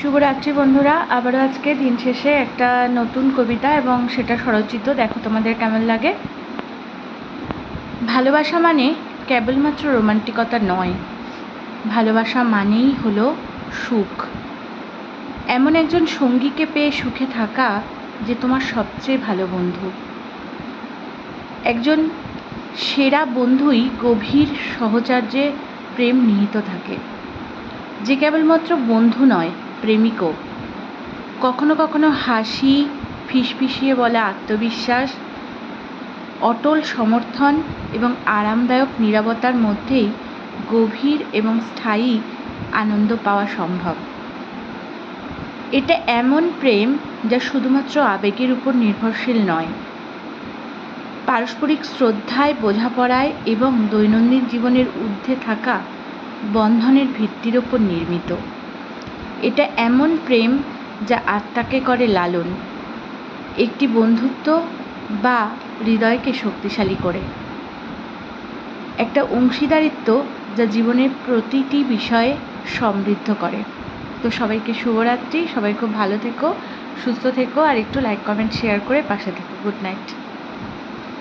শুভরাত্রি বন্ধুরা, আবারও আজকে দিন শেষে একটা নতুন কবিতা এবং সেটা স্বরচিত। দেখো তোমাদের কেমন লাগে। ভালোবাসা মানে কেবলমাত্র রোমান্টিকতা নয়, ভালোবাসা মানেই হলো সুখ। এমন একজন সঙ্গীকে পেয়ে সুখে থাকা যে তোমার সবচেয়ে ভালো বন্ধু। একজন সেরা বন্ধুই গভীর সহচর্যে প্রেম নিহিত থাকে, যে কেবলমাত্র বন্ধু নয়, প্রেমিকও। কখনো কখনো হাসি, ফিসফিসিয়ে বলা আত্মবিশ্বাস, অটল সমর্থন এবং আরামদায়ক নীরবতার মধ্যেই গভীর এবং স্থায়ী আনন্দ পাওয়া সম্ভব। এটা এমন প্রেম যা শুধুমাত্র আবেগের উপর নির্ভরশীল নয়, পারস্পরিক শ্রদ্ধায়, বোঝাপড়ায় এবং দৈনন্দিন জীবনের ঊর্ধ্বে থাকা বন্ধনের ভিত্তির ওপর নির্মিত। এটা এমন প্রেম যা আত্মাকে করে লালন, একটি বন্ধুত্ব বা হৃদয়কে শক্তিশালী করে, একটা অংশীদারিত্ব যা জীবনের প্রতিটি বিষয়ে সমৃদ্ধ করে। তো সবাইকে শুভরাত্রি, সবাই খুব ভালো থেকো, সুস্থ থেকো, আর একটু লাইক কমেন্ট শেয়ার করে পাশে থেকো। Good night.